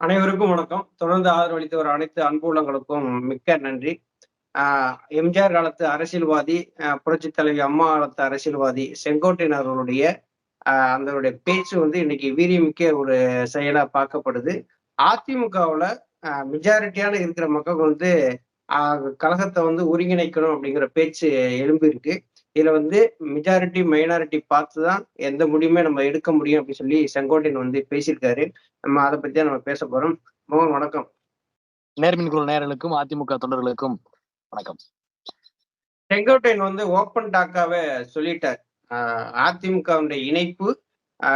அனைவருக்கும் வணக்கம். தொடர்ந்து ஆதரவளித்து வரும் அனைத்து அன்பு உள்ளங்களுக்கும் மிக்க நன்றி. ஆ எம்ஜிஆர் காலத்து அரசியல்வாதி, புரட்சித் தலைவி அம்மா காலத்து அரசியல்வாதி செங்கோட்டையன் அவர்களுடைய அதனுடைய பேச்சு வந்து இன்னைக்கு வீரியமிக்க ஒரு செயலா பார்க்கப்படுது. அதிமுகவுல மெஜாரிட்டியான இருக்கிற மக்கள் வந்து அ கழகத்த வந்து ஒருங்கிணைக்கணும் அப்படிங்கிற பேச்சு எழும்பியிருக்கு. இதுல வந்து மெஜாரிட்டி, மைனாரிட்டி பார்த்து தான் எந்த முடிவுமே நம்ம எடுக்க முடியும் அப்படின்னு சொல்லி செங்கோட்டையன் வந்து பேசியிருக்காரு. நம்ம அத பத்தி தான் நம்ம பேசப் போறோம். மோகன் வணக்கம். நேர்மின் குரல் நேயர்களுக்கும் அதிமுக தொண்டர்களுக்கும் வணக்கம். செங்கோட்டையன் வந்து ஓப்பன் டாக்காவே சொல்லிட்டார். அ அதிமுகவுடைய இணைப்பு அ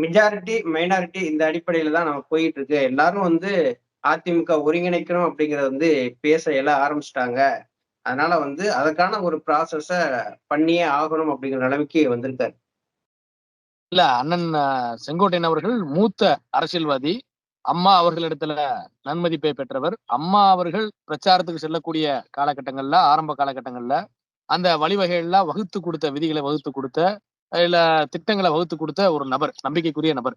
மெஜாரிட்டி, மைனாரிட்டி இந்த அடிப்படையில தான் நம்ம போயிட்டு இருக்கு. எல்லாரும் வந்து அதிமுக ஒருங்கிணைக்கணும் அப்படிங்கிறத வந்து பேச எல்லாம் ஆரம்பிச்சுட்டாங்க. அதனால வந்து அதற்கான ஒரு ப்ராசஸ பண்ணியே ஆகணும் அப்படிங்கிற நிலைமைக்கு வந்திருக்காரு. இல்ல அண்ணன் செங்கோட்டையன் அவர்கள் மூத்த அரசியல்வாதி. அம்மா அவர்களிடத்துல நன்மதிப்பை பெற்றவர். அம்மா அவர்கள் பிரச்சாரத்துக்கு செல்லக்கூடிய காலகட்டங்கள்ல, ஆரம்ப காலகட்டங்கள்ல அந்த வழிவகைகள்லாம் வகுத்து கொடுத்த விதிகளை வகுத்து கொடுத்த, இல்ல திட்டங்களை வகுத்து கொடுத்த ஒரு நபர், நம்பிக்கைக்குரிய நபர்.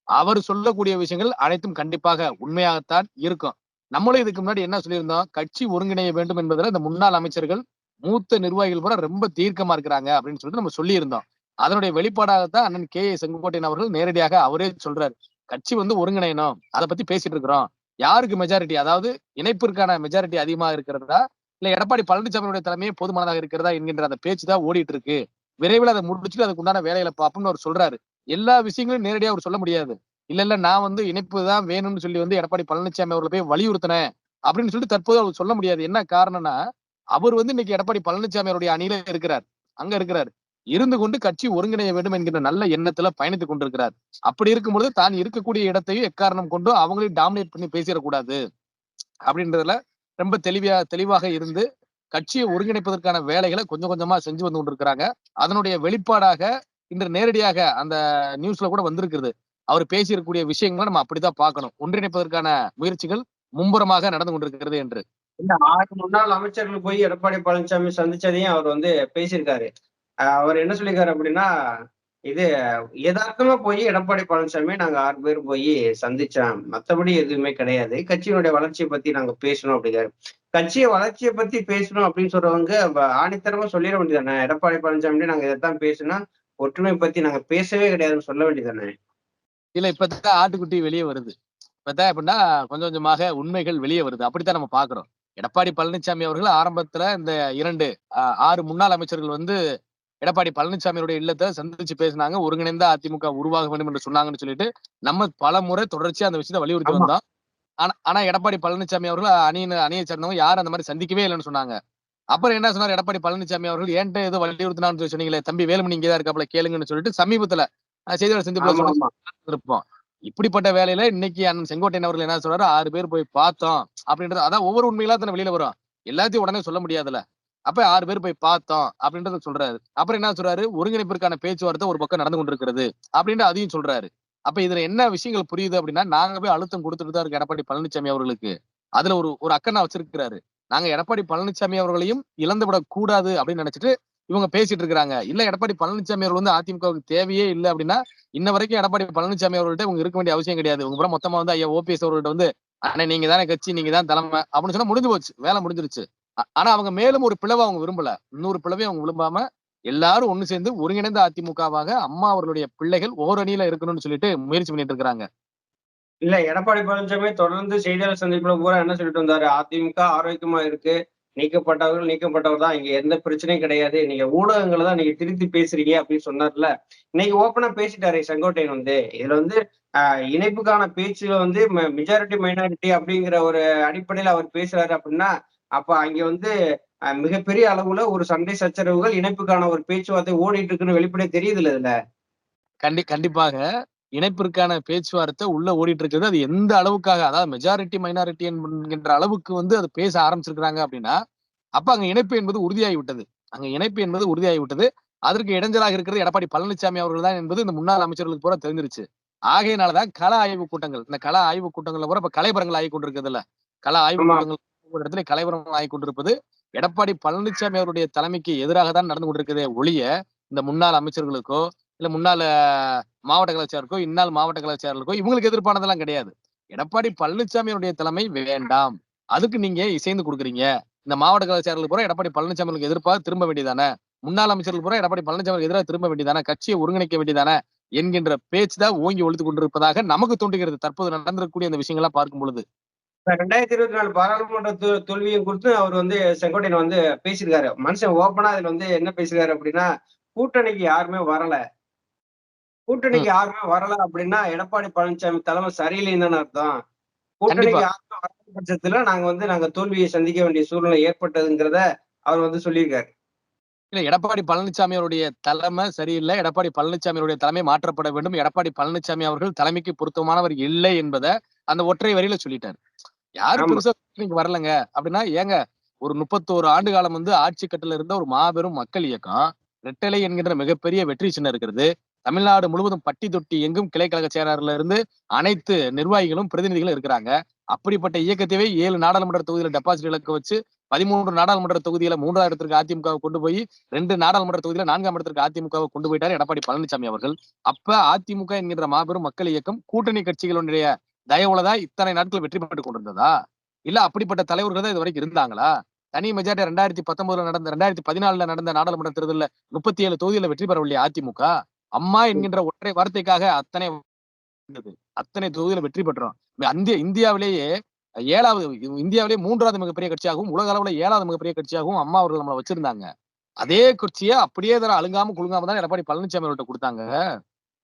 அவர் சொல்லக்கூடிய விஷயங்கள் அனைத்தும் கண்டிப்பாக உண்மையாகத்தான் இருக்கும். நம்மளும் இதுக்கு முன்னாடி என்ன சொல்லியிருந்தோம்? கட்சி ஒருங்கிணைய வேண்டும் என்பதுல இந்த முன்னாள் அமைச்சர்கள், மூத்த நிர்வாகிகள் கூட ரொம்ப தீர்க்கமா இருக்கிறாங்க அப்படின்னு சொல்லிட்டு நம்ம சொல்லியிருந்தோம். அதனுடைய வெளிப்பாடாகத்தான் அண்ணன் செங்கோட்டையன் அவர்கள் நேரடியாக அவரே சொல்றாரு. கட்சி வந்து ஒருங்கிணையணும். அதை பத்தி பேசிட்டு இருக்கிறோம். யாருக்கு மெஜாரிட்டி? அதாவது இணைப்பிற்கான மெஜாரிட்டி அதிகமா இருக்கிறதா? இல்ல எடப்பாடி பழனிசாமியுடைய தலைமையே போதுமானதாக இருக்கிறதா என்கின்ற அந்த பேச்சு தான் ஓடிட்டு இருக்கு. விரைவில் அதை முடிச்சுட்டு அதுக்கு உண்டான வேலைகளை பார்ப்போம்னு அவர் சொல்றாரு. எல்லா விஷயங்களும் நேரடியா அவர் சொல்ல முடியாது. இல்ல நான் வந்து இணைப்பு தான் வேணும்னு சொல்லி வந்து எடப்பாடி பழனிசாமி அவர்களை போய் வலியுறுத்தினேன் அப்படின்னு சொல்லி தற்போது அவர் சொல்ல முடியாது. என்ன காரணம்னா, அவர் வந்து இன்னைக்கு எடப்பாடி பழனிசாமி அவருடைய அணியில இருக்கிறார். அங்க இருக்கிறார். இருந்து கொண்டு கட்சி ஒருங்கிணைய வேண்டும் என்கிற நல்ல எண்ணத்துல பயணித்துக் கொண்டிருக்கிறார். அப்படி இருக்கும்பொழுது தான் இருக்கக்கூடிய இடத்தையும் எக்காரணம் கொண்டு அவங்களையும் டாமினேட் பண்ணி பேசிடக்கூடாது அப்படின்றதுல ரொம்ப தெளிவாக இருந்து கட்சியை ஒருங்கிணைப்பதற்கான வேலைகளை கொஞ்சம் கொஞ்சமா செஞ்சு வந்து கொண்டிருக்கிறாங்க. அதனுடைய வெளிப்பாடாக இன்று நேரடியாக அந்த நியூஸ்ல கூட வந்திருக்கிறது. அவர் பேசியிருக்கக்கூடிய விஷயங்களை நம்ம அப்படித்தான் பார்க்கணும். ஒன்றிணைப்பதற்கான முயற்சிகள் மும்முரமாக நடந்து கொண்டிருக்கிறது என்று. இல்ல 6 முன்னாள் அமைச்சர்கள் போய் எடப்பாடி பழனிசாமி சந்திச்சதையும் அவர் வந்து பேசியிருக்காரு. அவர் என்ன சொல்லியிருக்காரு அப்படின்னா, இது எதார்த்தமா போய் எடப்பாடி பழனிசாமி நாங்க 6 பேர் போய் சந்திச்சோம். மத்தபடி எதுவுமே கிடையாது. கட்சியினுடைய வளர்ச்சிய பத்தி நாங்க பேசணும் அப்படிங்கிறாரு. வளர்ச்சிய பத்தி பேசணும் அப்படின்னு சொல்றவங்க ஆணித்தரமா சொல்லிட வேண்டியதுதானே. எடப்பாடி பழனிசாமிட்ட நாங்க இதத்தான் பேசினோம். ஒற்றுமை பத்தி நாங்க பேசவே கிடையாதுன்னு சொல்ல வேண்டியதுதானே. இல்ல இப்பதான் ஆட்டுக்குட்டி வெளியே வருது. இப்பதான் எப்படின்னா கொஞ்சம் கொஞ்சமாக உண்மைகள் வெளியே வருது. அப்படித்தான் நம்ம பாக்குறோம். எடப்பாடி பழனிசாமி அவர்கள் ஆரம்பத்துல இந்த 6 முன்னாள் அமைச்சர்கள் வந்து எடப்பாடி பழனிசாமியுடைய இல்லத்தை சந்திச்சு பேசினாங்க. ஒருங்கிணைந்த அதிமுக உருவாக வேண்டும் என்று சொன்னாங்கன்னு சொல்லிட்டு நம்ம பல முறை தொடர்ச்சியா அந்த விஷயத்தை வலியுறுத்தி ஆமா. வந்தோம். ஆனா எடப்பாடி பழனிசாமி அவர்கள் அணியை சேர்ந்தவங்க யாரும் அந்த மாதிரி சந்திக்கவே இல்லைன்னு சொன்னாங்க. அப்புறம் என்ன சொன்னார் எடப்பாடி பழனிசாமி அவர்கள் என்கிட்ட ஏதோ வலியுறுத்தினான்னு சொல்லி சொன்னீங்களே, தம்பி வேலுமணி இங்கதான் இருக்காப்புல கேளுங்கன்னு சொல்லிட்டு சமீபத்துல செய்தியாளர் சந்திப்புல ஆமா, சொன்ன ஆமா. இருப்போம். இப்படிப்பட்ட வேலையில இன்னைக்கு அண்ணன் செங்கோட்டையன் அவர்கள் என்ன சொல்றாரு, 6 பேர் போய் பார்த்தோம் அப்படின்றது. அதான் ஒவ்வொரு உண்மைகளா தானே வெளியில வரும். எல்லாத்தையும் உடனே சொல்ல முடியாதுல்ல. அப்ப 6 பேர் போய் பார்த்தோம் அப்படின்றத சொல்றாரு. அப்புறம் என்ன சொல்றாரு, ஒருங்கிணைப்பிற்கான பேச்சுவார்த்தை ஒரு பக்கம் நடந்து கொண்டிருக்கிறது அப்படின்ட்டு அதையும் சொல்றாரு. அப்ப இதுல என்ன விஷயங்கள் புரியுது அப்படின்னா, நாங்க போய் அழுத்தம் கொடுத்துட்டு தான் இருக்கு எடப்பாடி பழனிசாமி அவர்களுக்கு. அதுல ஒரு ஒரு அக்கறை வச்சிருக்கிறாரு. நாங்க எடப்பாடி பழனிசாமி அவர்களையும் இழந்து விடக் கூடாது அப்படின்னு நினைச்சிட்டு இவங்க பேசிட்டு இருக்காங்க. இல்ல எடப்பாடி பழனிசாமி அவர்கள் வந்து அதிமுகவுக்கு தேவையே இல்லை அப்படின்னா, இன்ன வரைக்கும் எடப்பாடி பழனிசாமி அவர்கள்ட்ட இவங்க இருக்க வேண்டிய அவசியம் கிடையாது. இவங்க பூரா மொத்தமா வந்து ஐயா ஓபிஎஸ் அவர்கள்ட்ட வந்து, அண்ணே நீங்க தானே கட்சி, நீங்க தான் தலைமை அப்படின்னு சொன்னா முடிஞ்சு போச்சு. வேலை முடிஞ்சிருச்சு. ஆனா அவங்க மேலும் ஒரு பிளவை அவங்க விரும்பல. இன்னொரு பிளவையும் அவங்க விரும்பாம எல்லாரும் ஒண்ணு சேர்ந்து ஒருங்கிணைந்த அதிமுகவாக அம்மா அவர்களுடைய பிள்ளைகள் ஓரணியில இருக்கணும்னு சொல்லிட்டு முயற்சி பண்ணிட்டு இருக்காங்க. இல்ல எடப்பாடி பழனிசாமி தொடர்ந்து செய்தியாளர் சந்திப்புல பூரா என்ன சொல்லிட்டு வந்தாரு? அதிமுக ஆரோக்கியமா இருக்கு. நீக்கப்பட்டவர்கள் நீக்கப்பட்டவர் தான். இங்க எந்த பிரச்சனையும் கிடையாது. நீங்க ஊடகங்கள தான் நீங்க திருத்தி பேசுறீங்க அப்படின்னு சொன்னார்ல. இன்னைக்கு ஓப்பனா பேசிட்டாரு செங்கோட்டையன் வந்து. இதுல வந்து அ இணைப்புக்கான பேச்சுல வந்து மெஜாரிட்டி, மைனாரிட்டி அப்படிங்கிற ஒரு அடிப்படையில அவர் பேசுறாரு அப்படின்னா, அப்ப அங்க வந்து மிகப்பெரிய அளவுல ஒரு சண்டை சச்சரவுகள் இணைப்புக்கான ஒரு பேச்சுவார்த்தை ஓடிட்டு இருக்குன்னு வெளிப்படையா தெரியுதுல்ல இதுல. கண்டிப்பாக இணைப்பிற்கான பேச்சுவார்த்தை உள்ள ஓடிட்டு இருக்குது. அது எந்த அளவுக்காக, அதாவது மெஜாரிட்டி மைனாரிட்டி என்கின்ற அளவுக்கு வந்து அது பேச ஆரம்பிச்சிருக்கிறாங்க அப்படின்னா, அப்ப அங்க இணைப்பு என்பது உறுதியாகி விட்டது. அங்க இணைப்பு என்பது உறுதியாகி விட்டது. அதற்கு இடைஞ்சலாக இருக்கிறது எடப்பாடி பழனிசாமி அவர்கள் தான் என்பது இந்த முன்னாள் அமைச்சர்களுக்கு பூரா தெரிஞ்சிருச்சு. ஆகையினாலதான் கள ஆய்வு கூட்டங்கள், இந்த கள ஆய்வு கூட்டங்கள்ல பூரா இப்ப கலைபரங்கள் ஆகிக் கொண்டிருக்குதுல்ல. கள ஆய்வு ஆமா. கூட்டங்கள் ஒவ்வொரு இடத்துல கலைபரங்கள் ஆகிக் கொண்டிருப்பது எடப்பாடி பழனிசாமி அவருடைய தலைமைக்கு எதிராக தான் நடந்து கொண்டிருக்கிறதே ஒழிய, இந்த முன்னாள் அமைச்சர்களுக்கோ, இல்ல முன்னாள் மாவட்ட கலைச்சருக்கோ, இந்நாள் மாவட்ட கலைச்சர்களுக்கோ இவங்களுக்கு எதிர்ப்பானதெல்லாம் கிடையாது. எடப்பாடி பழனிசாமியுடைய தலைமை வேண்டாம். அதுக்கு நீங்க இசைந்து குடுக்குறீங்க. இந்த மாவட்ட கழக செயலாளர்கள் பூரா எடப்பாடி பழனிசாமி அவர்களுக்கு எதிர்ப்பா திரும்ப வேண்டியதானே? முன்னாள் அமைச்சர்கள் பூரா எடப்பாடி பழனிசாமி அவர்களுக்கு எதிரா திரும்ப வேண்டியதானே? கட்சியை ஒருங்கிணைக்க வேண்டியதானே? என்கின்ற பேச்சு தான் ஓங்கி ஒலித்துக் கொண்டிருப்பதாக நமக்கு தோன்றுகிறது. தற்போது நடந்திருக்கக்கூடிய அந்த விஷயங்கள்லாம் பார்க்கும் பொழுது. இப்ப 2024 பாராளுமன்ற தோல்வியும் குறித்து அவர் வந்து செங்கோட்டையன் வந்து பேசியிருக்காரு. மனுஷன் ஓப்பனா அதுல வந்து என்ன பேசிருக்காரு அப்படின்னா, கூட்டணிக்கு யாருமே வரல. ம். கூட்டணிக்கு யாருமே வரல அப்படின்னா, எடப்பாடி பழனிசாமி தலைமை சரியில்லைன்னு தானே அர்த்தம். கூட்டணிக்கு கண்டிப்பா. யாருமே வராத பட்சத்துல நாங்க தோல்வியை சந்திக்க வேண்டிய சூழ்நிலை ஏற்பட்டதுங்கிறத அவர் வந்து சொல்லியிருக்காரு. இல்ல எடப்பாடி பழனிசாமி அவருடைய தலைமை சரியில்ல. எடப்பாடி பழனிசாமி அவருடைய தலைமை மாற்றப்பட வேண்டும். எடப்பாடி பழனிசாமி அவர்கள் தலைமைக்கு பொருத்தமானவர் இல்லை என்பத அந்த ஒற்றை வரியில சொல்லிட்டாரு. யாரும் ஆமா. பெருசா கூட்டணிக்கு வரலங்க. அப்படின்னா ஏங்க ஒரு 31 ஆண்டு காலம் வந்து ஆட்சி கட்டுல இருந்த ஒரு மாபெரும் மக்கள் இயக்கம், ரெட்டலை என்கின்ற மிகப்பெரிய வெற்றி சின்னம் இருக்கிறது. தமிழ்நாடு முழுவதும் பட்டி தொட்டி எங்கும் கிளை கழக செயலாளர்ல இருந்து அனைத்து நிர்வாகிகளும், பிரதிநிதிகளும் இருக்கிறாங்க. அப்படிப்பட்ட இயக்கத்தையே 7 நாடாளுமன்ற தொகுதியில டெபாசிட் இழக்க வச்சு 13 நாடாளுமன்ற தொகுதியில 3வது இடத்திற்கு அதிமுகவை கொண்டு போய் 2 நாடாளுமன்ற தொகுதியில 4ஆம் இடத்திற்கு அதிமுகவை கொண்டு போயிட்டாரு எடப்பாடி பழனிசாமி அவர்கள். அப்ப அதிமுக என்கின்ற மாபெரும் மக்கள் இயக்கம் கூட்டணி கட்சிகளுடைய தயவுலதான் இத்தனை நாட்கள் வெற்றி பெற்றுக் கொண்டிருந்ததா? இல்ல அப்படிப்பட்ட தலைவர்கள் தான் இதுவரைக்கும் இருந்தாங்களா? தனி மெஜாரிட்டி 2019ல நடந்த 2014ல நடந்த நாடாளுமன்ற தேர்தல்ல 37 தொகுதியில வெற்றி பெறவில்லையா அதிமுக? அம்மா என்கின்ற ஒற்றை வார்த்தைக்காக அத்தனை இருந்தது. அத்தனை தொகுதியில வெற்றி பெற்றோம். இந்தியாவிலேயே 7வது இந்தியாவிலேயே 3வது மிகப்பெரிய கட்சியாகவும், உலக அளவுல 7வது மிகப்பெரிய கட்சியாகவும் அம்மா அவர்கள் நம்மள வச்சிருந்தாங்க. அதே கட்சிய அப்படியே அழுங்காம குலுங்காம தான் எடப்பாடி பழனிசாமி அவர்கள்ட்ட குடுத்தாங்க.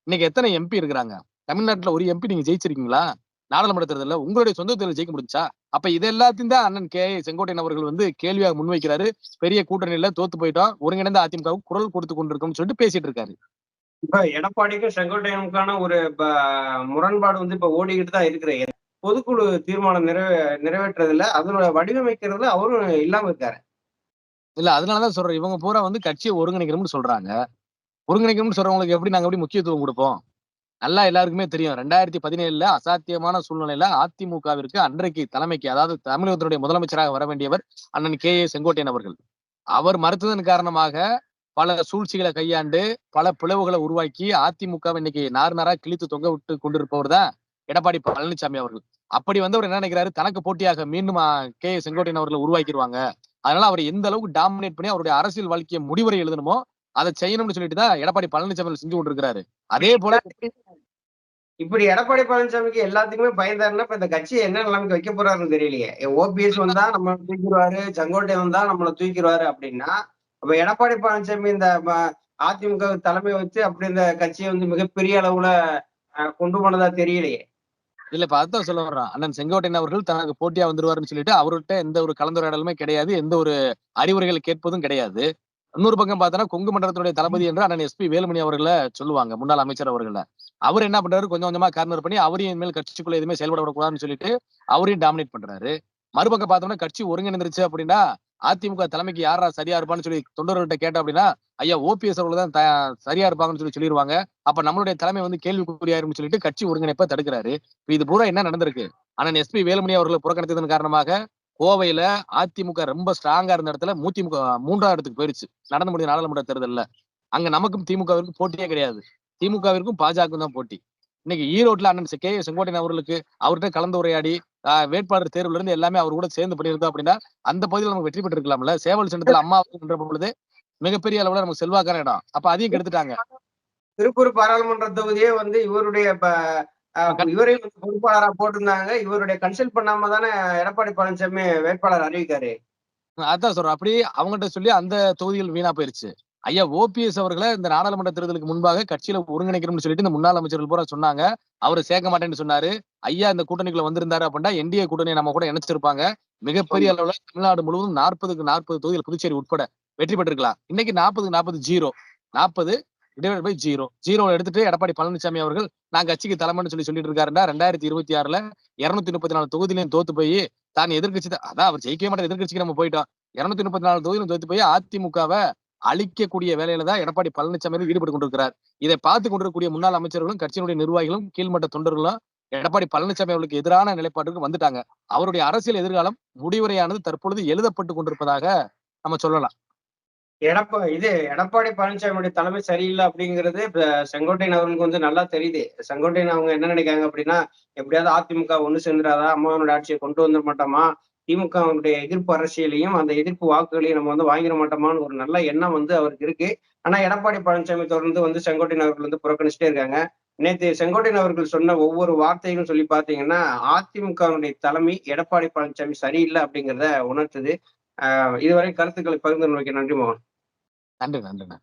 இன்னைக்கு எத்தனை எம்பி இருக்கிறாங்க? தமிழ்நாட்டுல ஒரு எம்பி நீங்க ஜெயிச்சிருக்கீங்களா? நாடாளுமன்ற தேர்தல்ல உங்களுடைய சொந்த தேர்தல்ல ஜெயிக்க முடிஞ்சுச்சா? அப்ப இது எல்லாத்தையும் தான் அண்ணன் செங்கோட்டையன் அவர்கள் வந்து கேள்வியா முன்வைக்கிறாரு. பெரிய கூட்டணியில தோத்து போயிட்டோம். ஒருங்கிணைந்த அதிமுகவுக்கு குரல் கொடுத்துக் கொண்டிருக்கோம்னு சொல்லிட்டு பேசிட்டு இருக்காரு. இப்ப எடப்பாடிக்கும் செங்கோட்டையனுக்கான ஒரு முரண்பாடு வந்து இப்ப ஓடிக்கிட்டு தான் இருக்கு. பொதுக்குழு தீர்மானம் நிறைவேற்றுறதுல, அதனோட வடிவமைக்கிறதுல அவரும் இல்லாம இருக்காரு. இல்ல அதனாலதான் சொல்றேன். இவங்க பூரா வந்து கட்சிய ஒருங்கிணைக்கணும்னு சொல்றாங்க. ஒருங்கிணைக்கணும்னு சொல்றவங்களுக்கு நாங்க எப்படி முக்கியத்துவம் குடுப்போம்? நல்லா எல்லாருக்குமே தெரியும். 2017ல அசாத்தியமான சூழ்நிலையில அதிமுகவிற்கு அன்றைக்கு தலைமைக்கு அதாவது தமிழகத்தினுடைய முதலமைச்சராக வர வேண்டியவர் அண்ணன் செங்கோட்டையன் அவர்கள். அவர் மறுத்ததன் காரணமாக பல சூழ்ச்சிகளை கையாண்டு, பல பிளவுகள உருவாக்கி அதிமுகவ இன்னைக்கு நார் நாரா கிழித்து தொங்க விட்டு கொண்டிருப்பவர் தான் எடப்பாடி பழனிசாமி அவர்கள். அப்படி வந்தவர் என்ன நினைக்கிறாரு, தனக்கு போட்டியாக மீண்டும் செங்கோட்டையன் அவர்கள உருவாக்கிருவாங்க. அதனால அவர எந்த அளவுக்கு டாமினேட் பண்ணி அவருடைய அரசியல் வாழ்க்கைய முடிவுரை எழுதணுமோ, அத செய்யணும்னு சொல்லிட்டு தான் எடப்பாடி பழனிசாமி அவர்கள் செஞ்சு கொண்டிருக்கிறாரு. அதே போல இப்படி எடப்பாடி பழனிசாமிக்கு எல்லாத்துக்குமே பயந்தாருன்னா, இப்ப இந்த கட்சிய என்ன நிலைமைக்கு வைக்க போறாருன்னு தெரியலையே. ஓபிஎஸ் வந்தா நம்மள தூக்கிருவாரு, செங்கோட்டையன் வந்தா நம்மள தூக்கிருவாரு அப்படின்னா, அப்ப எடப்பாடி பழனிசாமி இந்த அதிமுக தலைமை வச்சு அப்படி இந்த கட்சிய வந்து மிகப்பெரிய அளவுல கொண்டு போனதா தெரியலையே. இல்ல இப்ப அதான் சொல்ல வர்றேன். அண்ணன் செங்கோட்டையன் அவர்கள் தனக்கு போட்டியா வந்துருவாருன்னு சொல்லிட்டு அவர்ட்ட எந்த ஒரு கலந்துரையாடலுமே கிடையாது. எந்த ஒரு அறிவுரைகள் கேட்பதும் கிடையாது. இன்னொரு பக்கம் பார்த்தோன்னா, கொங்கு மண்டலத்தினுடைய தளபதி என்று அண்ணன் எஸ்பி வேலுமணி அவர்கள சொல்லுவாங்க. முன்னாள் அமைச்சர் அவர்கள. அவரு என்ன பண்றாரு, கொஞ்சம் கொஞ்சமா கார்னர் பண்ணி அவரையும் இனிமேல் கட்சிக்குள்ள எதுவுமே செயல்பட விடக்கூடாதுன்னு சொல்லிட்டு, அவரையும் டாமினேட் பண்றாரு. மறுபக்கம் பார்த்தோம்னா, கட்சி ஒருங்கிணைந்துருச்சு அப்படின்னா, அதிமுக தலைமைக்கு யார்றா சரியா இருப்பான்னு சொல்லி தொண்டர்கள்ட்ட கேட்டோம் அப்படின்னா, ஐயா ஓபிஎஸ் அவர்கள் தான் சரியா இருப்பாங்கன்னு சொல்லிருவாங்க. அப்ப நம்மளுடைய தலைமை வந்து கேள்விக்குறியாயிரும்னு சொல்லிட்டு கட்சி ஒருங்கிணைப்ப தடுக்கிறாரு. இப்ப இது பூரா என்ன நடந்திருக்கு? அண்ணன் எஸ்பி வேலுமணி அவர்கள புறக்கணித்ததன் காரணமாக, கோவையில அதிமுக ரொம்ப ஸ்ட்ராங்கா இருந்த இடத்துல முதிமுக 3வது இடத்துக்கு போயிருச்சு. நடந்து முடிந்த நாடாளுமன்ற தேர்தல்ல. அங்க நமக்கும் திமுகவிற்கும் போட்டியே கிடையாது. திமுகவிற்கும் பாஜகவுக்கும் தான் போட்டி. இன்னைக்கு ஈரோட்ல அண்ணன் செங்கோட்டையன் அவர்களுக்கு அவர்ட்ட கலந்துரையாடி, வேட்பாளர் தேர்வுல இருந்து எல்லாமே அவர் கூட சேர்ந்து பண்ணியிருந்தோம் அப்படின்னா, அந்த பகுதியில நம்ம வெற்றி பெற்றிருக்கலாம்ல. சேவல் சின்னத்துல அம்மா அவர்கள் நின்ற பொழுது மிகப்பெரிய அளவுல நமக்கு செல்வாக்கான இடம். அப்ப அதையும் கெடுத்துட்டாங்க. திருப்பூர் பாராளுமன்ற தொகுதியே வந்து இவருடைய கண் இவரையும் வந்து பொறுப்பாளரா போட்டிருந்தாங்க. இவருடைய கன்சல்ட் பண்ணாம தானே எடப்பாடி பழனிசாமி வேட்பாளர் அறிவிக்காரு. அதான் சொல்றேன். அப்படி அவங்கட்ட சொல்லி அந்த தொகுதிகள் வீணா போயிருச்சு. ஐயா ஓபிஎஸ் அவர்கள இந்த நாடாளுமன்ற தேர்தலுக்கு முன்பாக கட்சியில ஒருங்கிணைக்கணும்னு சொல்லிட்டு இந்த முன்னாள் அமைச்சர்கள் பூரா சொன்னாங்க. அவரு சேர்க்க மாட்டேன்னு சொன்னாரு. ஐயா இந்த கூட்டணிக்குள்ள வந்திருந்தாரு அப்படின்னா, என்டிஏ கூட்டணிய நம்ம கூட இணைச்சிருப்பாங்க. மிகப்பெரிய ஆமா. அளவுல தமிழ்நாடு முழுவதும் 40க்கு 40 தொகுதிகள் புதுச்சேரி உட்பட வெற்றி பெற்றிருக்கலாம். இன்னைக்கு 40க்கு 40 0. 40 டிவைடட் பை 0. 0 எடுத்துட்டு எடப்பாடி பழனிசாமி அவர்கள் நான் கட்சிக்கு தலைமைன்னு சொல்லிட்டு இருக்காருன்னா, 2026ல 234 தொகுதியிலயும் தோத்து போய் தான் எதிர்க்கட்சி தான் அதான் அவர் ஜெயிக்கவே மாட்டார். எதிர்க்கட்சிக்கு நம்ம போயிட்டோம். 234 தொகுதியிலும் தோத்து போய் அதிமுகவ அழிக்கக்கூடிய வேலையில தான் எடப்பாடி பழனிசாமி அவர்கள் ஈடுபட்டு கொண்டிருக்கிறார். இதை பார்த்துக் கொண்டிருக்கக்கூடிய முன்னாள் அமைச்சர்களும், கட்சியினுடைய நிர்வாகிகளும், கீழ்மட்ட தொண்டர்களும் எடப்பாடி பழனிசாமி அவர்களுக்கு எதிரான நிலைப்பாட்டுக்கு வந்துட்டாங்க. அவருடைய அரசியல் எதிர்காலம் முடிவுரையானது தற்பொழுது எழுதப்பட்டு கொண்டிருப்பதாக நம்ம சொல்லலாம். எடப்பாடி பழனிசாமியுடைய தலைமை சரியில்லை அப்படிங்கிறது இப்ப செங்கோட்டையன் அவர்களுக்கு வந்து நல்லா தெரியுது. செங்கோட்டையன் அவங்க என்ன நினைக்காங்க அப்படின்னா, எப்படியாவது அதிமுக ஒண்ணு சேர்ந்துராதா, அம்மாவினுடைய ஆட்சியை கொண்டு வந்துட மாட்டோமா, திமுகவினுடைய எதிர்ப்பு அரசியலையும் அந்த எதிர்ப்பு வாக்குகளையும் நம்ம வந்து வாங்கிட மாட்டோமான்னு ஒரு நல்ல எண்ணம் வந்து அவருக்கு இருக்கு. ஆனா எடப்பாடி பழனிசாமி தொடர்ந்து வந்து செங்கோட்டையன் அவர்கள் வந்து புறக்கணிச்சுட்டே இருக்காங்க. நேத்து செங்கோட்டையன் அவர்கள் சொன்ன ஒவ்வொரு வார்த்தைகளும் சொல்லி பார்த்தீங்கன்னா, அதிமுகவினுடைய தலைமை எடப்பாடி பழனிசாமி சரியில்லை அப்படிங்கிறத உணர்த்துது. இதுவரை கருத்துக்களை பகிர்ந்து கொண்டமைக்கு நன்றி மோகன். நன்றி நன்றி.